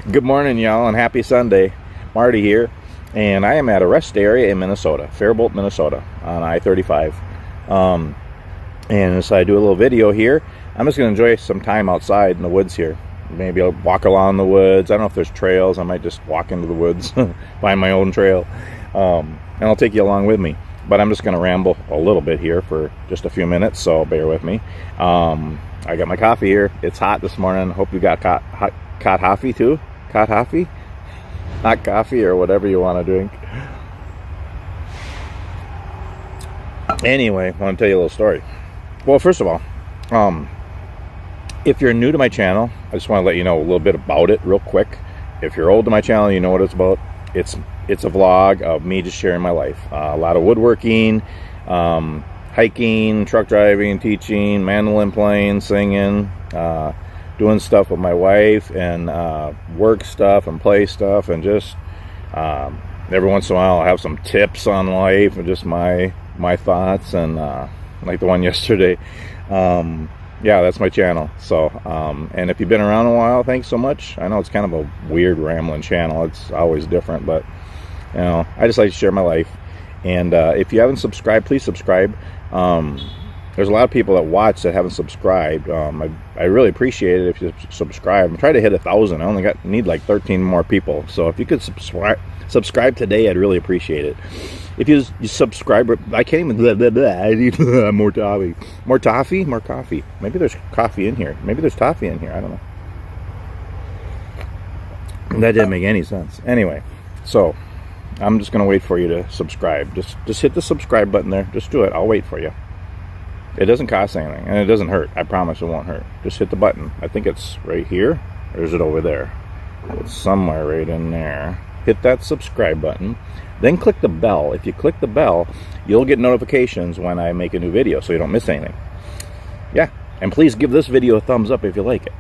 Good morning, y'all, and happy Sunday. Marty here, and I am at a rest area in Minnesota, Faribault, Minnesota, on I-35. And so I do a little video here. I'm just going to enjoy some time outside in the woods here. Maybe I'll walk along the woods. I don't know if there's trails. I might just walk into the woods, find my own trail, and I'll take you along with me. But I'm just going to ramble a little bit here for just a few minutes, so bear with me. I got my coffee here. It's hot this morning. Hope you got hot coffee too. Hot coffee? Hot coffee or whatever you want to drink. Anyway, I want to tell you a little story. Well, first of all, if you're new to my channel, I just want to let you know a little bit about it real quick. If you're old to my channel, you know what it's about. It's a vlog of me just sharing my life. A lot of woodworking, hiking, truck driving, teaching, mandolin playing, singing, doing stuff with my wife, and work stuff and play stuff, and just every once in a while I'll have some tips on life and just my thoughts, and like the one yesterday. Yeah, that's my channel. So and if you've been around a while, thanks so much. I know it's kind of a weird rambling channel. It's always different, but you know, I just like to share my life. And if you haven't subscribed, please subscribe. There's a lot of people that watch that haven't subscribed. I really appreciate it if you subscribe. I'm trying to hit 1,000. I only need like 13 more people. So if you could subscribe today, I'd really appreciate it. If you subscribe, I can't even. Blah, blah, blah. I need more toffee. More toffee? More coffee. Maybe there's coffee in here. Maybe there's toffee in here. I don't know. That didn't make any sense. Anyway, so I'm just going to wait for you to subscribe. Just hit the subscribe button there. Just do it. I'll wait for you. It doesn't cost anything, and it doesn't hurt. I promise it won't hurt. Just hit the button. I think it's right here, or is it over there? It's somewhere right in there. Hit that subscribe button. Then click the bell. If you click the bell, you'll get notifications when I make a new video, so you don't miss anything. Yeah, and please give this video a thumbs up if you like it.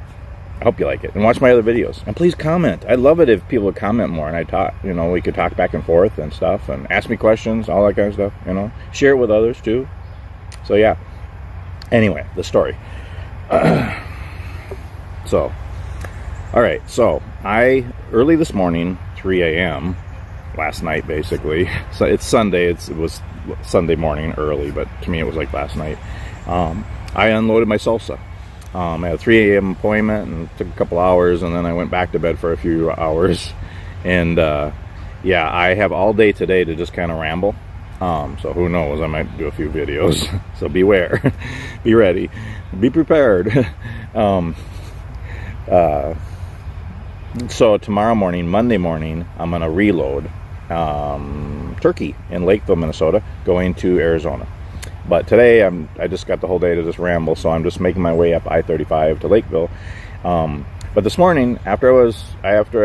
I hope you like it, and watch my other videos. And please comment. I'd love it if people would comment more, and I talk. You know, we could talk back and forth and stuff, and ask me questions, all that kind of stuff. You know, share it with others too. So yeah. Anyway, the story. So, all right. So early this morning, 3 a.m. last night, basically. So it's Sunday. It was Sunday morning early, but to me it was like last night. I unloaded my salsa. I had a 3 a.m. appointment, and it took a couple hours, and then I went back to bed for a few hours. And yeah, I have all day today to just kind of ramble. So who knows, I might do a few videos. So beware. Be ready. Be prepared. So tomorrow morning, Monday morning, I'm going to reload turkey in Lakeville, Minnesota, going to Arizona. But today, I just got the whole day to just ramble, so I'm just making my way up I-35 to Lakeville. But this morning, after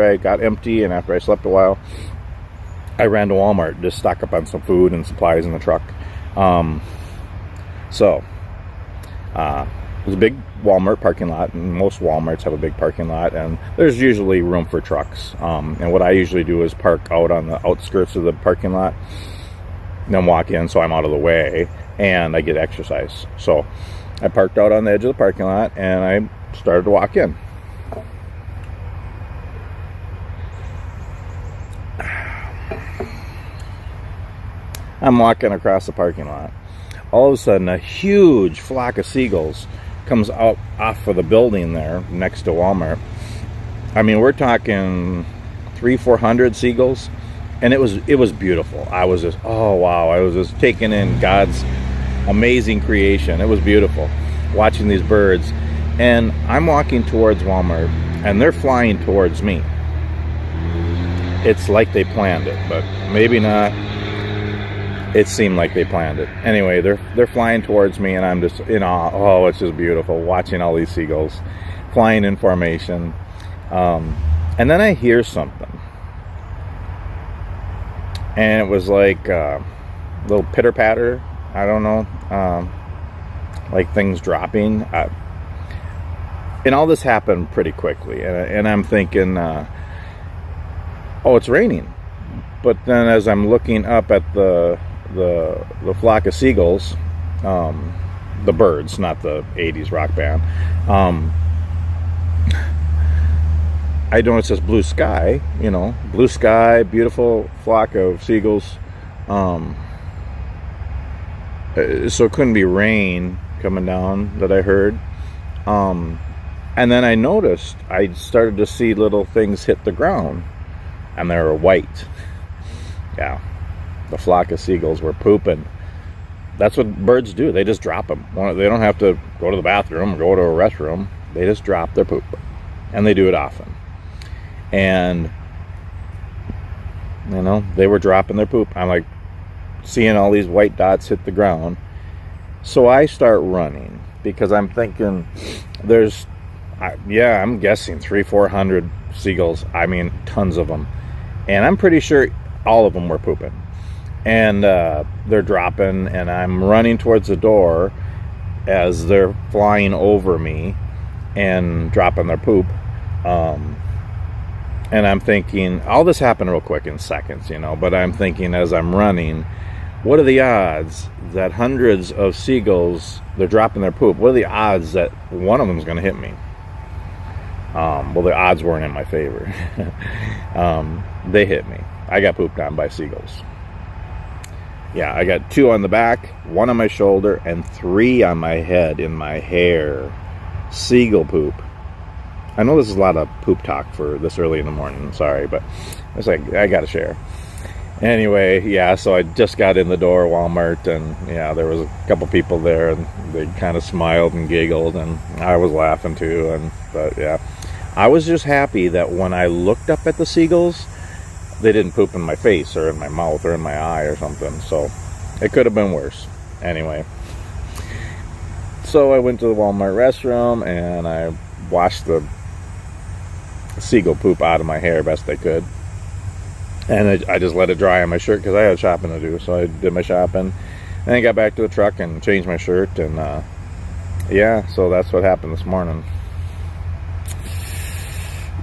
I got empty and after I slept a while, I ran to Walmart to stock up on some food and supplies in the truck. So there's a big Walmart parking lot, and most Walmarts have a big parking lot, and there's usually room for trucks. And what I usually do is park out on the outskirts of the parking lot, then walk in so I'm out of the way, and I get exercise. So I parked out on the edge of the parking lot, and I started to walk in. I'm walking across the parking lot. All of a sudden, a huge flock of seagulls comes out off of the building there next to Walmart. I mean, we're talking 300-400 seagulls, and it was beautiful. I was just, oh wow, I was just taking in God's amazing creation. It was beautiful watching these birds. And I'm walking towards Walmart, and they're flying towards me. It's like they planned it, but maybe not. It seemed like they planned it. Anyway, they're flying towards me, and I'm just in awe. Oh, it's just beautiful watching all these seagulls flying in formation. And then I hear something, and it was like a little pitter patter. I don't know, like things dropping. And all this happened pretty quickly, and I'm thinking, oh, it's raining. But then as I'm looking up at the flock of seagulls, the Birds, not the 80s rock band, I noticed this blue sky, blue sky, beautiful flock of seagulls. So it couldn't be rain coming down that I heard. And then I noticed, I started to see little things hit the ground, and they were white. Yeah, the flock of seagulls were pooping. That's what birds do. They just drop them. They don't have to go to the bathroom or go to a restroom. They just drop their poop. And they do it often. And, they were dropping their poop. I'm like seeing all these white dots hit the ground. So I start running because I'm thinking I'm guessing 300-400 seagulls. I mean, tons of them. And I'm pretty sure all of them were pooping. And they're dropping, and I'm running towards the door as they're flying over me and dropping their poop. And I'm thinking, all this happened real quick in seconds, but I'm thinking as I'm running, what are the odds that hundreds of seagulls, they're dropping their poop? What are the odds that one of them is going to hit me? Well, the odds weren't in my favor. They hit me. I got pooped on by seagulls. Yeah, I got 2 on the back, 1 on my shoulder, and 3 on my head, in my hair. Seagull poop. I know this is a lot of poop talk for this early in the morning. Sorry, but it's like, I gotta share. Anyway, yeah, so I just got in the door, Walmart, and yeah, there was a couple people there, and they kind of smiled and giggled, and I was laughing too. But yeah, I was just happy that when I looked up at the seagulls, they didn't poop in my face or in my mouth or in my eye or something. So it could have been worse. Anyway, so I went to the Walmart restroom and I washed the seagull poop out of my hair best I could, and I just let it dry on my shirt because I had shopping to do. So I did my shopping and I got back to the truck and changed my shirt, and yeah, so that's what happened this morning.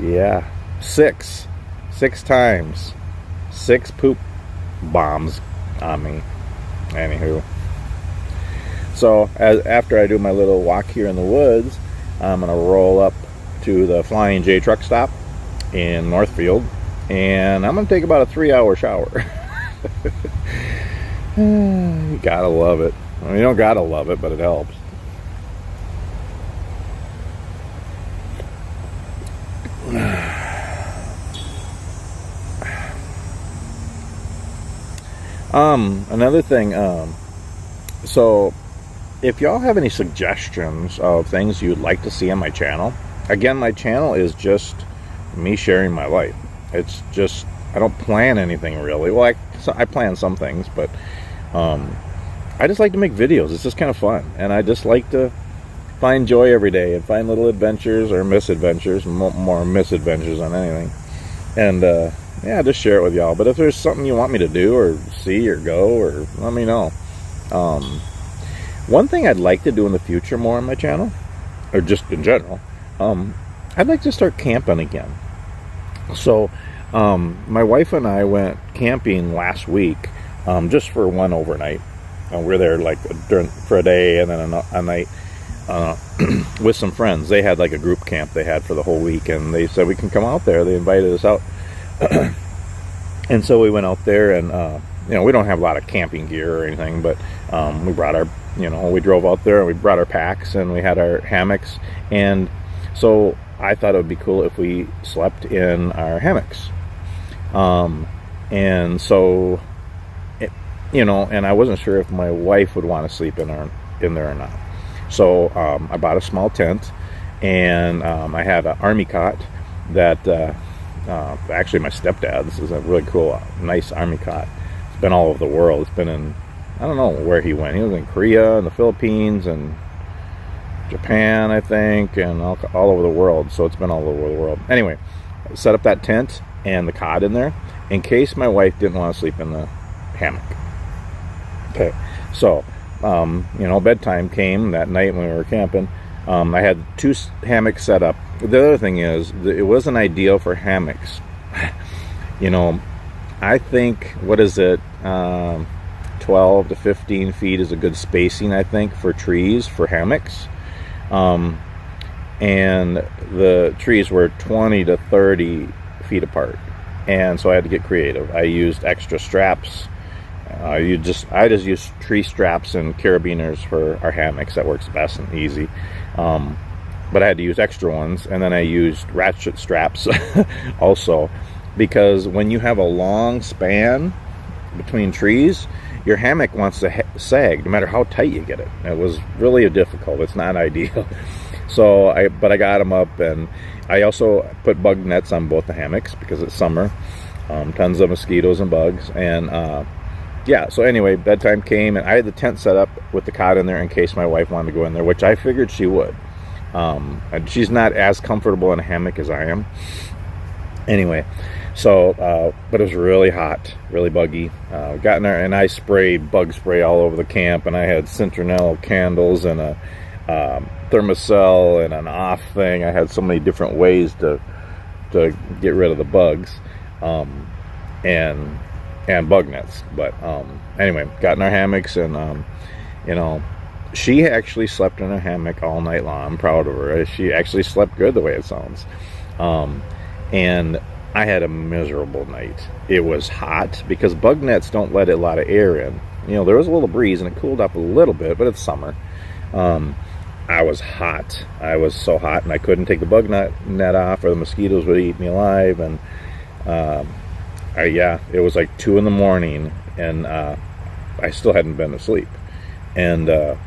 Yeah, six times, 6 poop bombs on me. Anywho, so after I do my little walk here in the woods, I'm gonna roll up to the Flying J truck stop in Northfield, and I'm gonna take about a 3-hour shower. You gotta love it. I mean, you don't gotta love it, but it helps. Another thing, so if y'all have any suggestions of things you'd like to see on my channel, again, my channel is just me sharing my life. It's just, I don't plan anything really. Well, I plan some things, but I just like to make videos. It's just kind of fun, and I just like to find joy every day and find little adventures or misadventures, more misadventures than anything, and yeah, just share it with y'all. But if there's something you want me to do or see or go, or let me know. One thing I'd like to do in the future more on my channel, or just in general, I'd like to start camping again. So my wife and I went camping last week, just for one overnight. We were there like for a day and then a night with some friends. They had like a group camp they had for the whole week, and they said we can come out there. They invited us out. And so we went out there, and we don't have a lot of camping gear or anything, but we brought our, we drove out there and we brought our packs and we had our hammocks, and so I thought it would be cool if we slept in our hammocks. And so, and I wasn't sure if my wife would want to sleep in there or not. So I bought a small tent, and I had an army cot that actually my stepdad's is a really cool, nice army cot. It's been all over the world. It's been in, I don't know where he went. He was in Korea and the Philippines and Japan, I think, and all over the world. So it's been all over the world. Anyway, I set up that tent and the cot in there in case my wife didn't want to sleep in the hammock. Okay, so bedtime came that night when we were camping. I had 2 hammocks set up. The other thing is, it wasn't ideal for hammocks. I think, what is it, 12 to 15 feet is a good spacing, I think, for trees, for hammocks. and the trees were 20 to 30 feet apart. And so I had to get creative. I used extra straps. I just use tree straps and carabiners for our hammocks. That works best and easy. But I had to use extra ones, and then I used ratchet straps also, because when you have a long span between trees, your hammock wants to sag no matter how tight you get it. It was really difficult. It's not ideal. But I got them up, and I also put bug nets on both the hammocks because it's summer. Tons of mosquitoes and bugs, and yeah. So anyway, bedtime came, and I had the tent set up with the cot in there in case my wife wanted to go in there, which I figured she would. And she's not as comfortable in a hammock as I am. Anyway, so but it was really hot, really buggy. Got in there, and I sprayed bug spray all over the camp, and I had citronelle candles and a thermocell and an off thing. I had so many different ways to get rid of the bugs, and bug nets. But anyway, got in our hammocks, and she actually slept in a hammock all night long. I'm proud of her. She actually slept good, the way it sounds. And I had a miserable night. It was hot because bug nets don't let a lot of air in. There was a little breeze and it cooled up a little bit, but it's summer. I was hot. I was so hot, and I couldn't take the bug net off, or the mosquitoes would eat me alive. And it was like 2 a.m, and I still hadn't been to sleep. And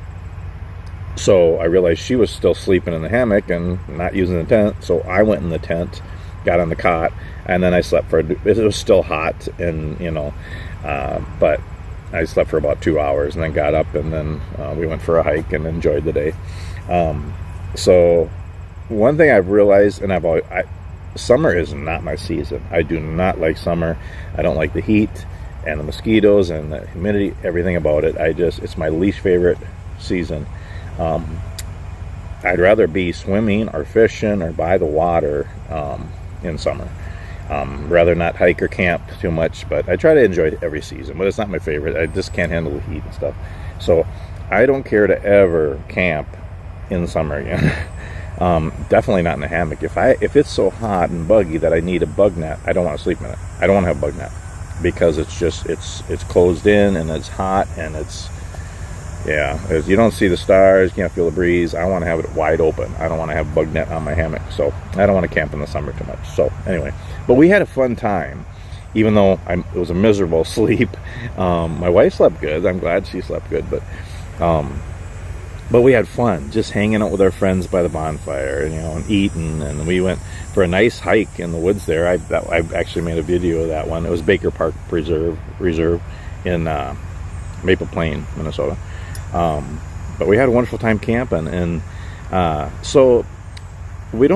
so I realized she was still sleeping in the hammock and not using the tent. So I went in the tent, got on the cot, and then I slept it was still hot, and but I slept for about 2 hours, and then got up, and then we went for a hike and enjoyed the day. So one thing I've realized, and summer is not my season. I do not like summer. I don't like the heat and the mosquitoes and the humidity, everything about it. It's my least favorite season. I'd rather be swimming or fishing or by the water in summer. Rather not hike or camp too much, but I try to enjoy every season, but it's not my favorite. I just can't handle the heat and stuff. So I don't care to ever camp in the summer again. Definitely not in a hammock. If it's so hot and buggy that I need a bug net, I don't want to sleep in it. I don't want to have a bug net because it's closed in, and it's hot, and you don't see the stars, you can't feel the breeze. I want to have it wide open. I don't want to have a bug net on my hammock. So I don't want to camp in the summer too much. So anyway, but we had a fun time, even though it was a miserable sleep. My wife slept good. I'm glad she slept good, but we had fun just hanging out with our friends by the bonfire, and eating. And we went for a nice hike in the woods there. I actually made a video of that one. It was Baker Park Reserve in Maple Plain, Minnesota. But we had a wonderful time camping, and so we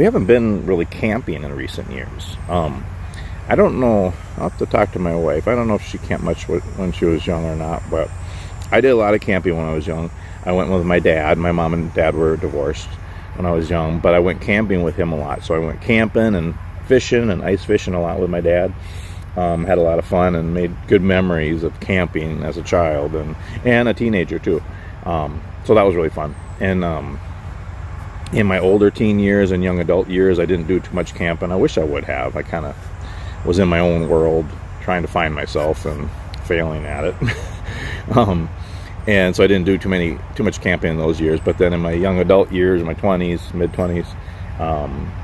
haven't been really camping in recent years. I don't know. I'll have to talk to my wife. I don't know if she camped much when she was young or not, but I did a lot of camping when I was young. I went with my dad. My mom and dad were divorced when I was young, but I went camping with him a lot. So I went camping and fishing and ice fishing a lot with my dad. Had a lot of fun and made good memories of camping as a child and a teenager too. So that was really fun. And in my older teen years and young adult years, I didn't do too much camping. I wish I would have. I kind of was in my own world trying to find myself and failing at it. And so I didn't do too much camping in those years. But then in my young adult years, my 20s, mid-20s,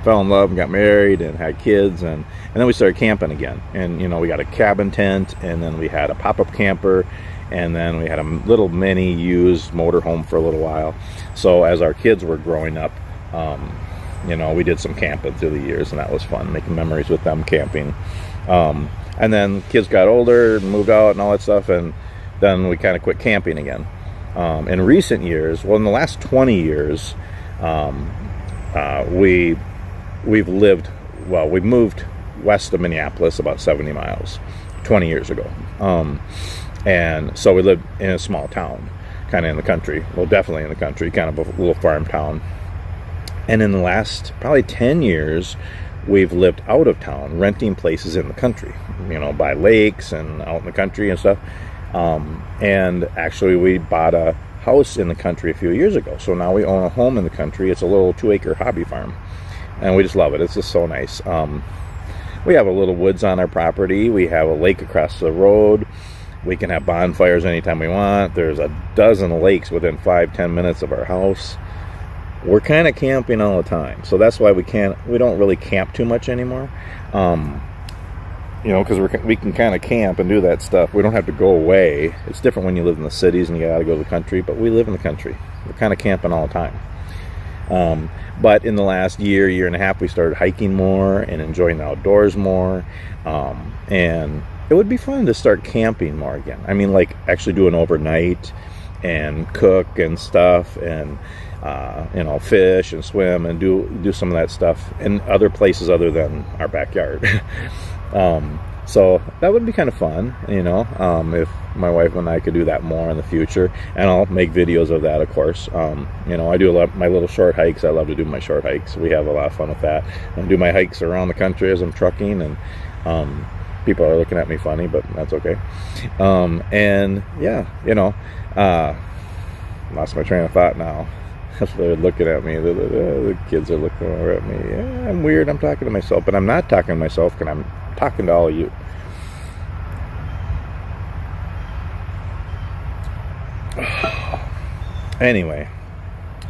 fell in love and got married and had kids, and then we started camping again. And we got a cabin tent, and then we had a pop-up camper, and then we had a little mini used motorhome for a little while. So as our kids were growing up, we did some camping through the years, and that was fun, making memories with them camping. And then kids got older and moved out and all that stuff, and then we kind of quit camping again. In recent years, in the last 20 years, we've moved west of Minneapolis about 70 miles 20 years ago. And so we lived in a small town, kind of in the country. Well, definitely in the country, kind of a little farm town. And in the last probably 10 years, we've lived out of town, renting places in the country, by lakes and out in the country and stuff. And actually we bought a house in the country a few years ago. So now we own a home in the country. It's a little 2-acre hobby farm. And we just love it. It's just so nice. We have a little woods on our property. We have a lake across the road. We can have bonfires anytime we want. There's a dozen lakes within 5-10 minutes of our house. We're kind of camping all the time. So that's why we don't really camp too much anymore. Because we can kind of camp and do that stuff. We don't have to go away. It's different when you live in the cities and you got to go to the country, but we live in the country. We're kind of camping all the time. But in the last year and a half, we started hiking more and enjoying the outdoors more. And it would be fun to start camping more again. I mean, like actually do an overnight and cook and stuff and, fish and swim and do some of that stuff in other places other than our backyard. So that would be kind of fun, if my wife and I could do that more in the future. And I'll make videos of that, of course. I do a lot of my little short hikes. I love to do my short hikes. We have a lot of fun with that. I do my hikes around the country as I'm trucking, and people are looking at me funny, but that's okay. Lost my train of thought now. They're looking at me. The kids are looking over at me. Yeah, I'm weird. I'm talking to myself, but I'm not talking to myself because I'm talking to all of you. Anyway,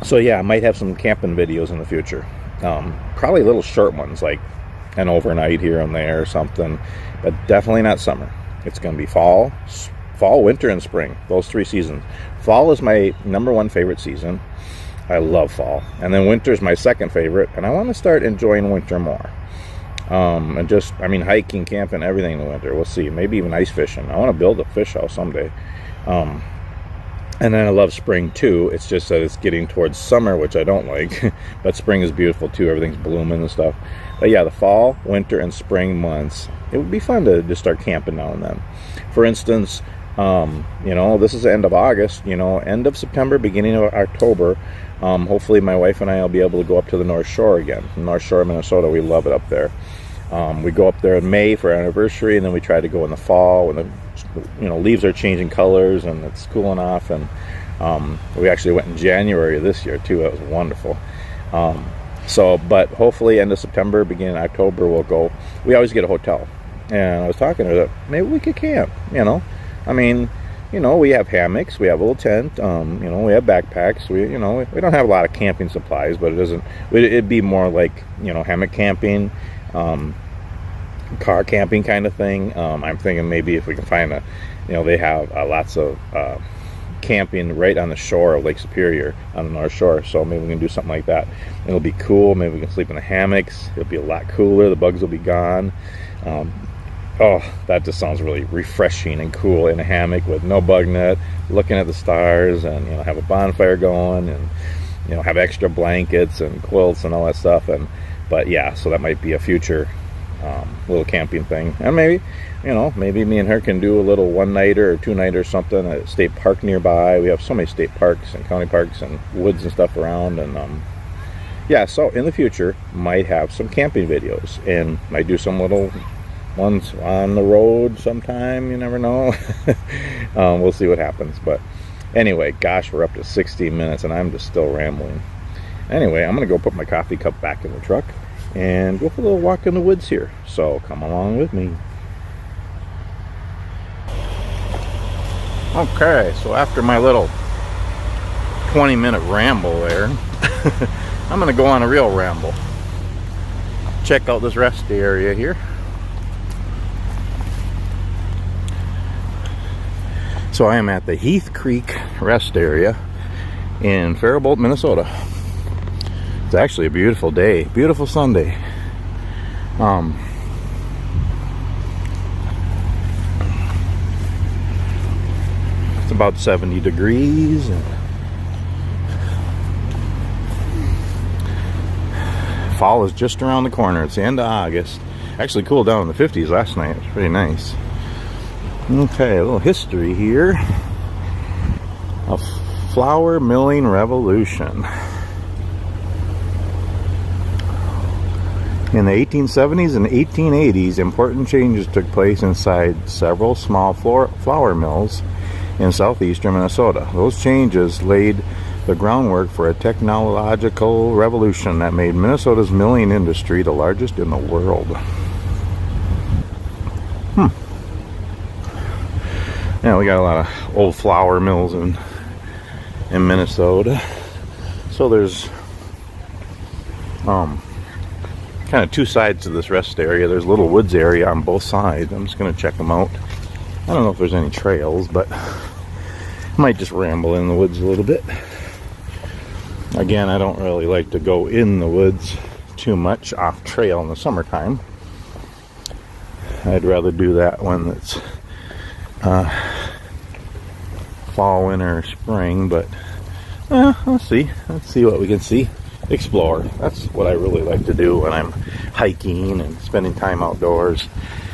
so yeah, I might have some camping videos in the future. Probably little short ones, like an overnight here and there or something, but definitely not summer. It's going to be fall, winter, and spring. Those 3 seasons. Fall is my #1 favorite season. I love fall. And then winter is my second favorite, and I want to start enjoying winter more. Hiking, camping, everything in the winter. We'll see. Maybe even ice fishing. I want to build a fish house someday. And then I love spring too. It's just that it's getting towards summer, which I don't like. But spring is beautiful too. Everything's blooming and stuff. But yeah, the fall, winter, and spring months, it would be fun to just start camping now and then. For instance, this is the end of August, end of September, beginning of October. Hopefully my wife and I will be able to go up to the North Shore again. North Shore, Minnesota, we love it up there. We go up there in May for our anniversary, and then we try to go in the fall when the leaves are changing colors and it's cooling off. And we actually went in January this year too. That was wonderful. But hopefully end of September, beginning of October, we'll go. We always get a hotel, and I was talking to her that maybe we could camp. We have hammocks, we have a little tent, we have backpacks. We don't have a lot of camping supplies, but it'd be more like, hammock camping, car camping kind of thing. I'm thinking maybe if we can find they have lots of camping right on the shore of Lake Superior on the North Shore. So maybe we can do something like that. It'll be cool. Maybe we can sleep in the hammocks. It'll be a lot cooler. The bugs will be gone. That just sounds really refreshing and cool in a hammock with no bug net, looking at the stars, and have a bonfire going, and have extra blankets and quilts and all that stuff. So that might be a future little camping thing. And maybe me and her can do a little one-nighter or two-nighter or something at a state park nearby. We have so many state parks and county parks and woods and stuff around. And so in the future, might have some camping videos, and might do some little ones on the road sometime. You never know. We'll see what happens. But anyway, gosh, we're up to 60 minutes and I'm just still rambling. Anyway, I'm gonna go put my coffee cup back in the truck and go for a little walk in the woods here. So come along with me. Okay, so after my little 20-minute ramble there, I'm gonna go on a real ramble. Check out this rest area here. So I am at the Heath Creek Rest Area in Faribault, Minnesota. It's actually a beautiful day, beautiful Sunday. It's about 70 degrees. And fall is just around the corner. It's the end of August. Actually cooled down in the 50s last night. It's pretty nice. Okay, a little history here. A flour milling revolution. In the 1870s and 1880s, important changes took place inside several small flour mills in southeastern Minnesota. Those changes laid the groundwork for a technological revolution that made Minnesota's milling industry the largest in the world. Yeah, we got a lot of old flour mills in Minnesota. So there's kind of two sides to this rest area. There's a little woods area on both sides. I'm just going to check them out. I don't know if there's any trails, but I might just ramble in the woods a little bit. Again, I don't really like to go in the woods too much off trail in the summertime. I'd rather do that when it's fall, winter, or spring, but let's see what we can see. Explore. That's what I really like to do when I'm hiking and spending time outdoors.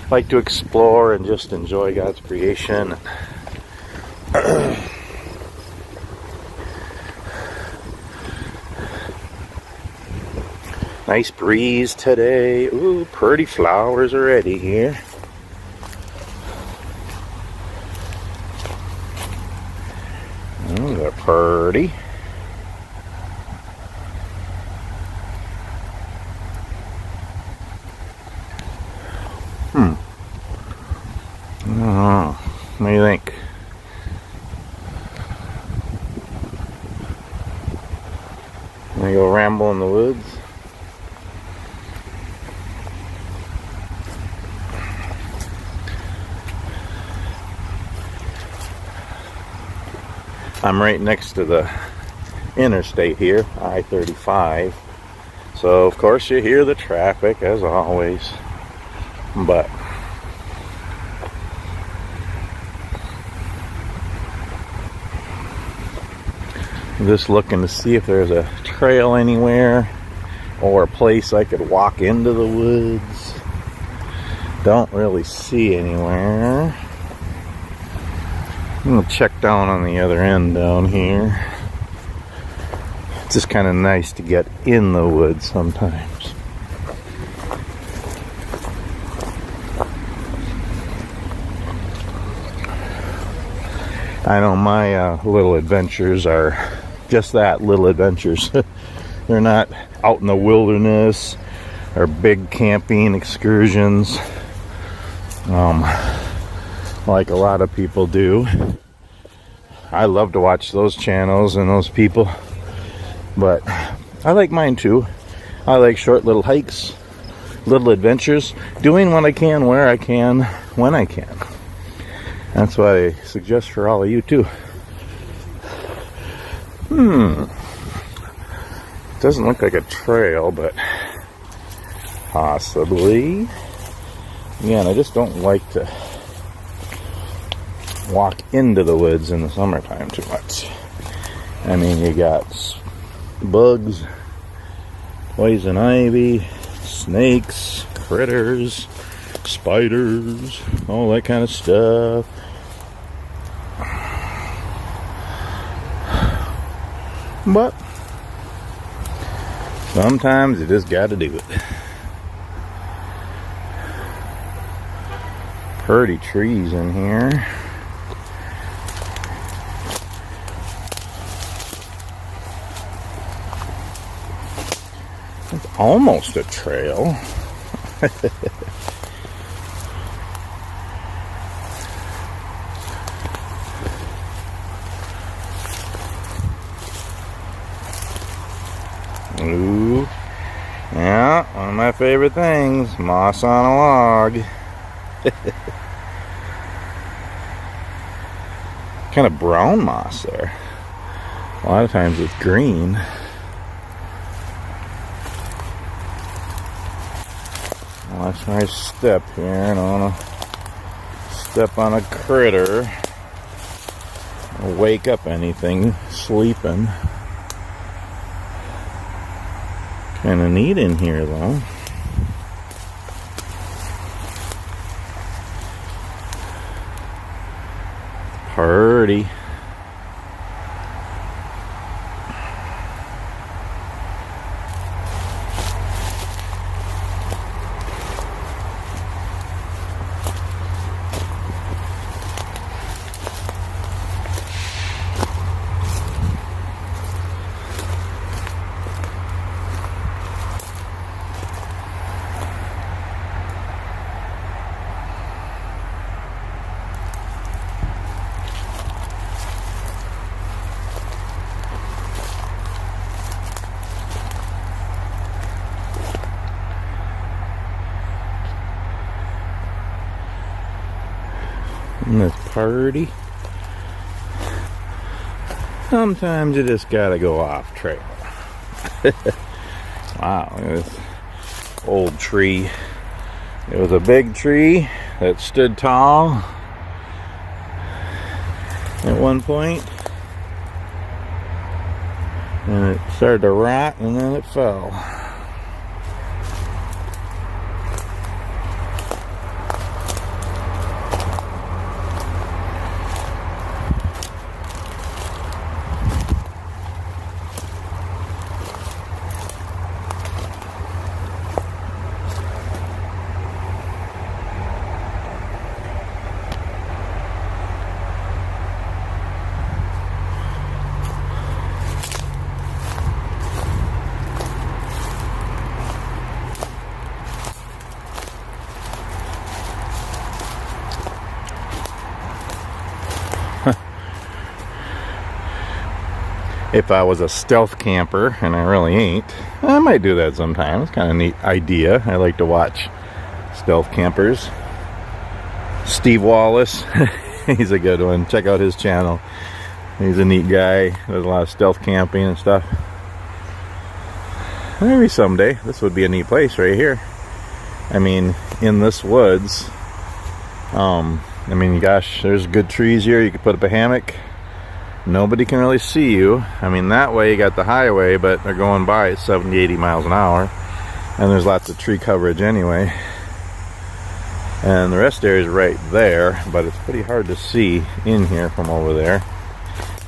I like to explore and just enjoy God's creation. Nice breeze today. Ooh, pretty flowers already here. Oh, they're pretty. I don't know. What do you think? Gonna go ramble in the woods? I'm right next to the interstate here, I-35. So of course you hear the traffic as always. But I'm just looking to see if there's a trail anywhere or a place I could walk into the woods. Don't really see anywhere. I'm gonna check down on the other end down here. It's just kind of nice to get in the woods sometimes. I know my little adventures are just that, little adventures. They're not out in the wilderness or big camping excursions like a lot of people do. I love to watch those channels and those people, but I like mine too. I like short little hikes, little adventures, doing what I can, where I can, when I can. That's what I suggest for all of you too. Doesn't look like a trail, but possibly. Again, I just don't like to walk into the woods in the summertime too much. I mean, you got bugs, poison ivy, snakes, critters, spiders, all that kind of stuff. But sometimes you just got to do it. Pretty trees in here. It's almost a trail. Ooh, yeah, one of my favorite things, moss on a log. Kind of brown moss there. A lot of times it's green. Watch my step here. I don't want to step on a critter or wake up anything sleeping. Kind of neat in here though. Pretty. in this party. Sometimes you just gotta go off trail. Wow, look at this old tree. It was a big tree that stood tall at one point, and it started to rot, and then it fell. If I was a stealth camper, and I really ain't, I might do that sometime. It's kind of a neat idea. I like to watch stealth campers. Steve Wallace, he's a good one. Check out his channel. He's a neat guy. Does a lot of stealth camping and stuff. Maybe someday. This would be a neat place right here. I mean, in this woods. I mean, gosh, there's good trees here. You could put up a hammock. Nobody can really see you. I mean, that way you got the highway, but they're going by at 70, 80 miles an hour. And there's lots of tree coverage anyway. And the rest area is right there, but it's pretty hard to see in here from over there.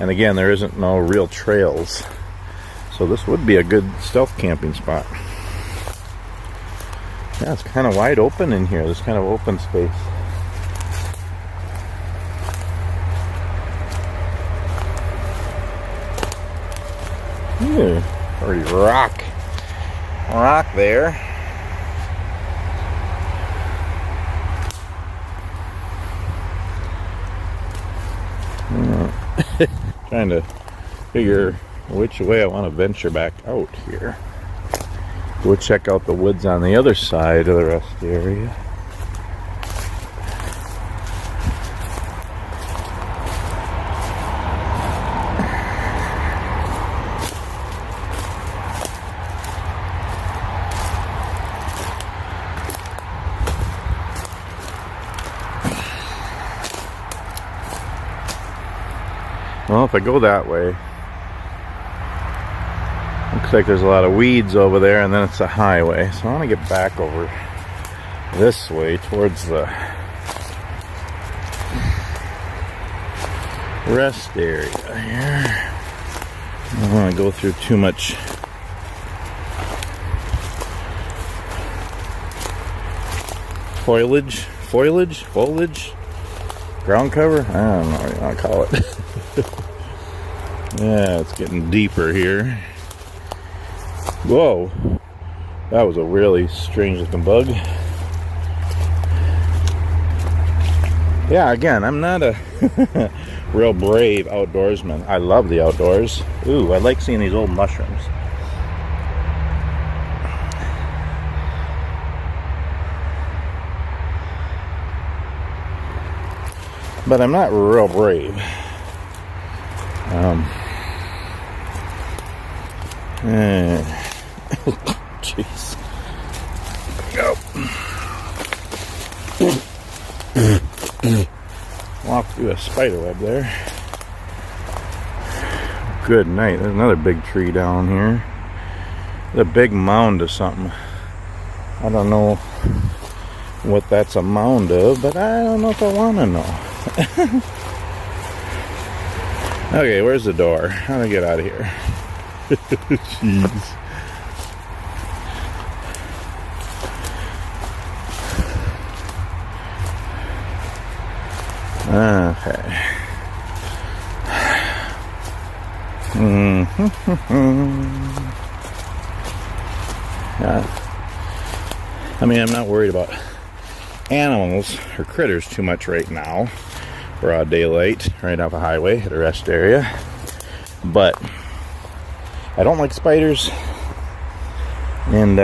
And again, there isn't no real trails. So this would be a good stealth camping spot. Yeah, it's kind of wide open in here. There's kind of open space. Ooh, pretty rock there. Trying to figure which way I want to venture back out here. Go check out the woods on the other side of the rest area. Well, if I go that way, looks like there's a lot of weeds over there, and then it's a highway. So I want to get back over this way towards the rest area here. I don't want to go through too much foliage, ground cover. I don't know what you want to call it. Yeah, it's getting deeper here. Whoa, that was a really strange looking bug. Yeah, again, I'm not a real brave outdoorsman. I love the outdoors. Ooh, I like seeing these old mushrooms. But I'm not real brave. Jeez. Go. Walk through a spider web there. Good night. There's another big tree down here. There's a big mound of something. I don't know what that's a mound of, but I don't know if I want to know. Okay, where's the door? How do I get out of here? Jeez. Okay. I mean, I'm not worried about animals or critters too much right now. Broad daylight, right off a highway at a rest area. But I don't like spiders. And,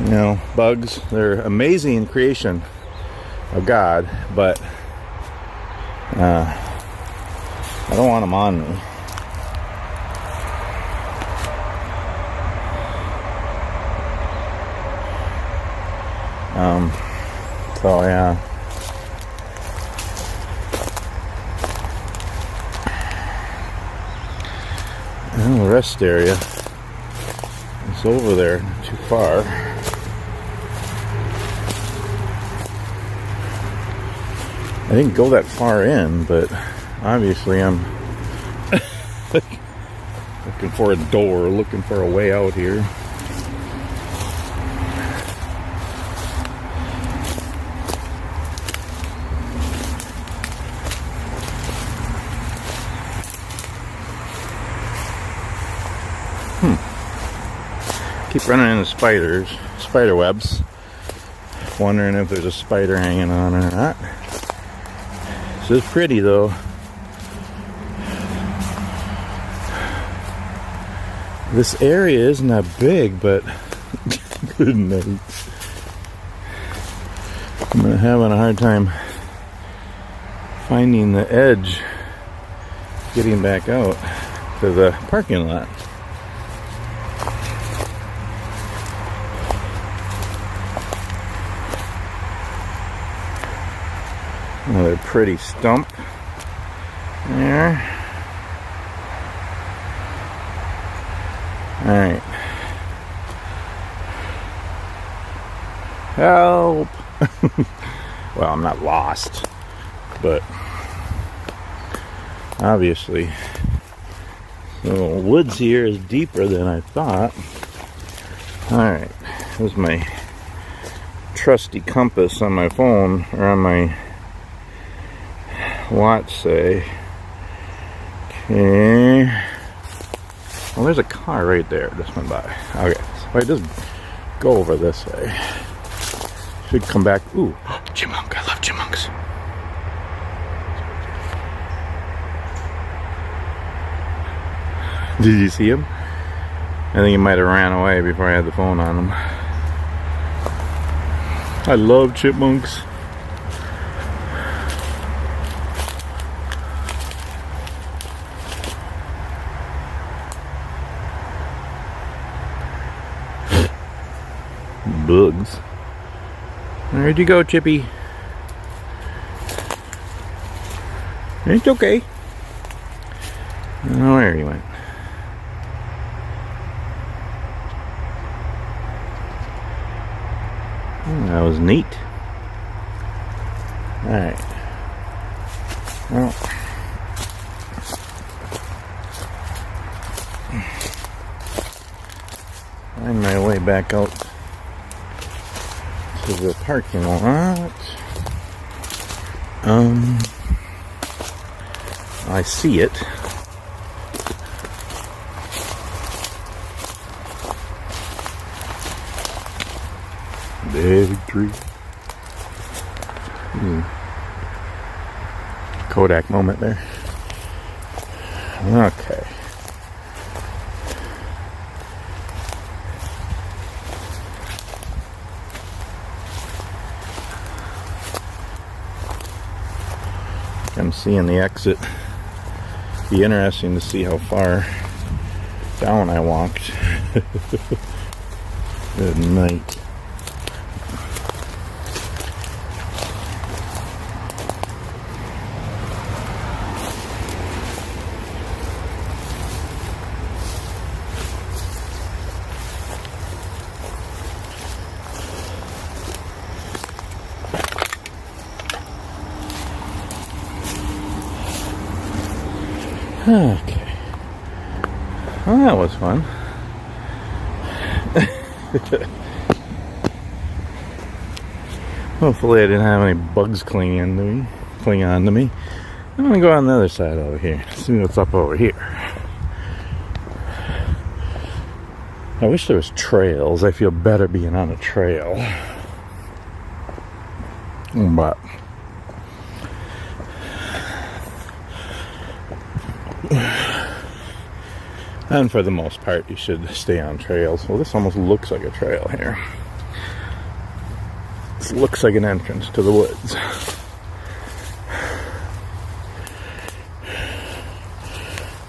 you know, bugs, they're amazing in creation. of God, but I don't want them on me. So yeah. And the rest area is over there, not too far. I didn't go that far in, but obviously I'm looking for a door, looking for a way out here. Keep running into spider webs. Wondering if there's a spider hanging on or not. This is pretty though. This area isn't that big, but good night. I'm having a hard time finding the edge getting back out to the parking lot. Another pretty stump there. Alright. Help! Well, I'm not lost, but obviously the woods here is deeper than I thought. Alright, here's my trusty compass on my phone, or on my watch, say. Okay. Well, there's a car right there just went by. Okay, so if I just go over this way, should come back. Ooh, chipmunk. I love chipmunks. Did you see him? I think he might have ran away before I had the phone on him. I love chipmunks. Bugs. Where'd you go, Chippy? It's okay. I don't know where he went. Oh, that was neat. Alright. Well. Find my way back out to the parking lot. I see it. Big tree. Kodak moment there. Okay. I'm seeing the exit. Be interesting to see how far down I walked. Good night. Okay. Well, that was fun. Hopefully I didn't have any bugs cling on to me. I'm gonna go on the other side over here. See what's up over here. I wish there was trails. I feel better being on a trail. But and for the most part, you should stay on trails. Well, this almost looks like a trail here. This looks like an entrance to the woods.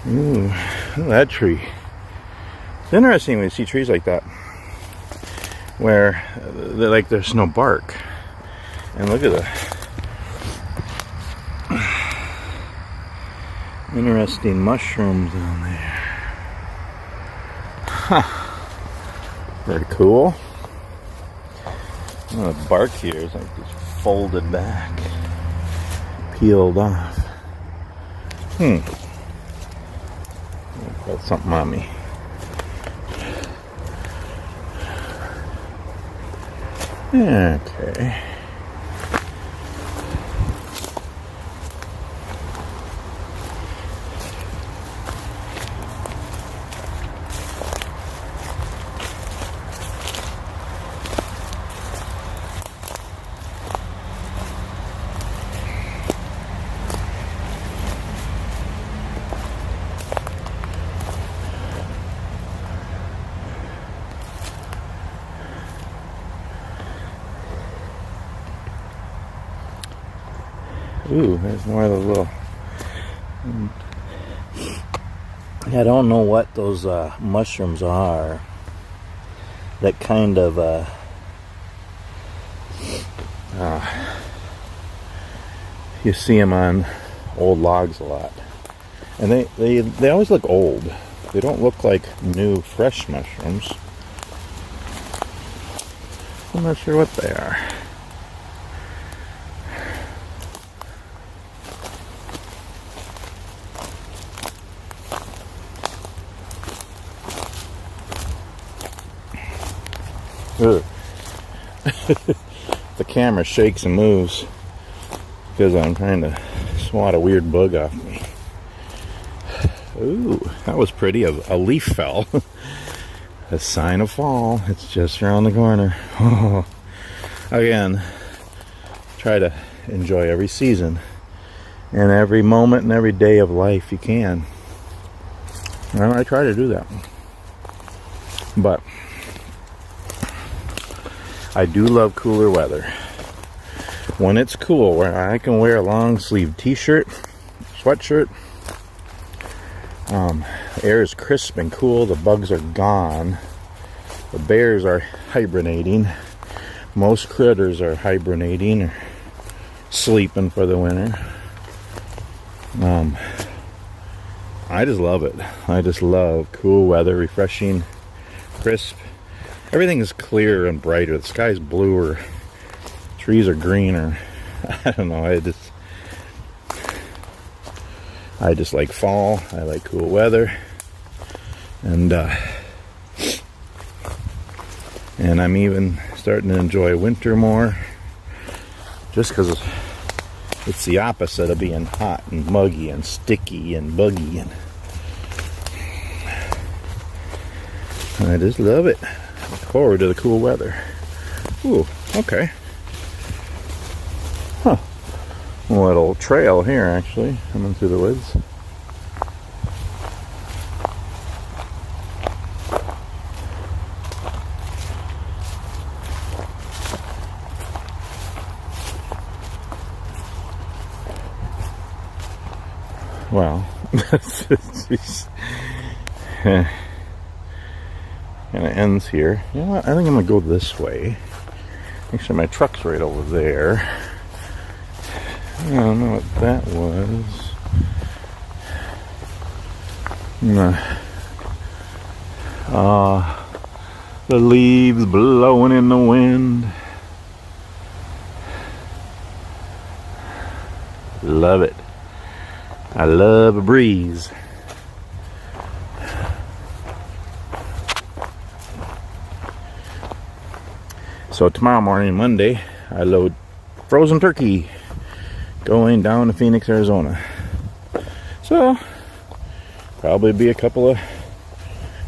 Ooh, look at that tree. It's interesting when you see trees like that, where like there's no bark. And look at the interesting mushrooms down there. Huh. Very cool. Oh, the bark here is like just folded back, peeled off. Got something on me. Okay. Ooh, there's more of the little... I don't know what those mushrooms are. That kind of... you see them on old logs a lot. And they always look old. They don't look like new, fresh mushrooms. I'm not sure what they are. The camera shakes and moves because I'm trying to swat a weird bug off me. Ooh, that was pretty. A leaf fell. A sign of fall. It's just around the corner. Oh. Again, try to enjoy every season and every moment and every day of life you can. Well, I try to do that. But I do love cooler weather. When it's cool, where I can wear a long sleeve t-shirt, sweatshirt, air is crisp and cool, the bugs are gone, the bears are hibernating, most critters are hibernating or sleeping for the winter. I just love it. I just love cool weather, refreshing, crisp. Everything is clear and brighter. The sky's bluer. Trees are greener. I don't know. I just like fall. I like cool weather. And I'm even starting to enjoy winter more. Just because it's the opposite of being hot and muggy and sticky and buggy. And I just love it. Forward to the cool weather. Ooh, okay. Huh. A little trail here, actually, coming through the woods. Well, kind of ends here. You know what? I think I'm gonna go this way. Actually, my truck's right over there. I don't know what that was. The leaves blowing in the wind. Love it. I love a breeze. So tomorrow morning, Monday, I load frozen turkey going down to Phoenix, Arizona. So probably be a couple of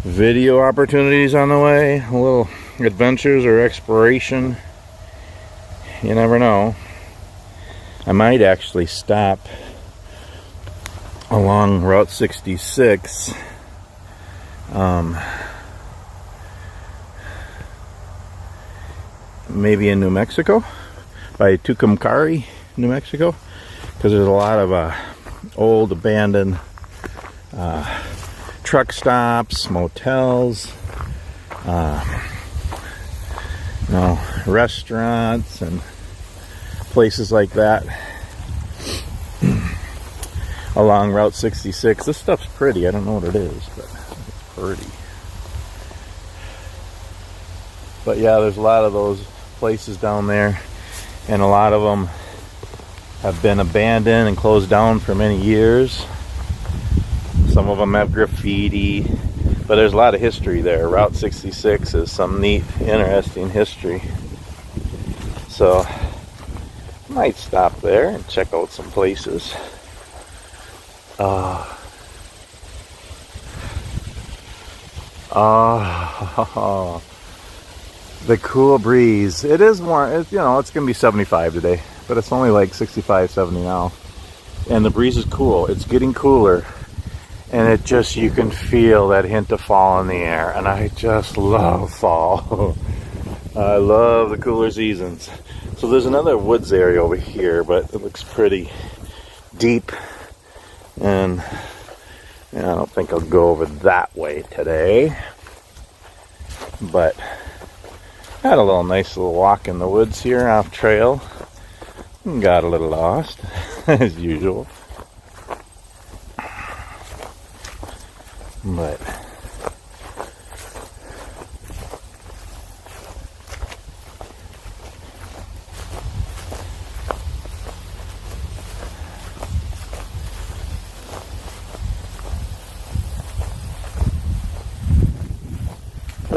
video opportunities on the way, a little adventures or exploration. You never know. I might actually stop along Route 66. maybe in New Mexico, by Tucumcari, New Mexico, because there's a lot of old abandoned truck stops, motels, restaurants and places like that along Route 66. This stuff's pretty. I don't know what it is, but it's pretty. But yeah, there's a lot of those places down there, and a lot of them have been abandoned and closed down for many years. Some of them have graffiti, but there's a lot of history there. Route 66 is some neat, interesting history. So I might stop there and check out some places. The cool breeze. It is warm. It's going to be 75 today, but it's only like 65, 70 now. And the breeze is cool. It's getting cooler. And it just, you can feel that hint of fall in the air. And I just love fall. I love the cooler seasons. So there's another woods area over here, but it looks pretty deep. And I don't think I'll go over that way today. But I had a nice little walk in the woods here off trail. Got a little lost, as usual. But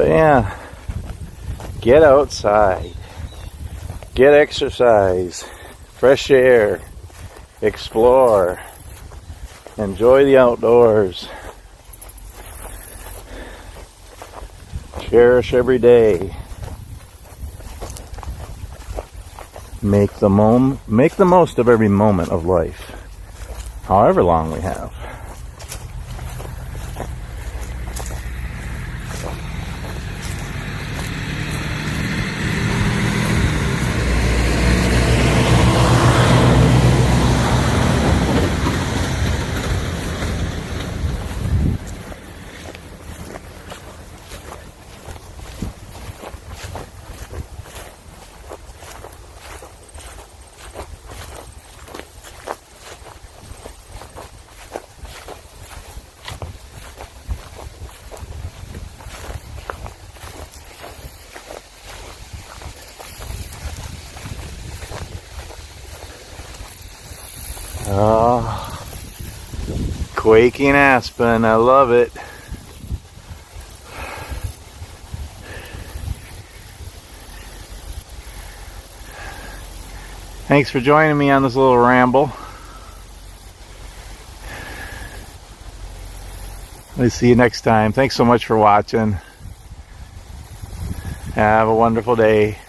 yeah, get outside, get exercise, fresh air, explore, enjoy the outdoors. Cherish every day. Make the most of every moment of life, however long we have. Oh, quaking aspen, I love it. Thanks for joining me on this little ramble. I'll see you next time. Thanks so much for watching. Have a wonderful day.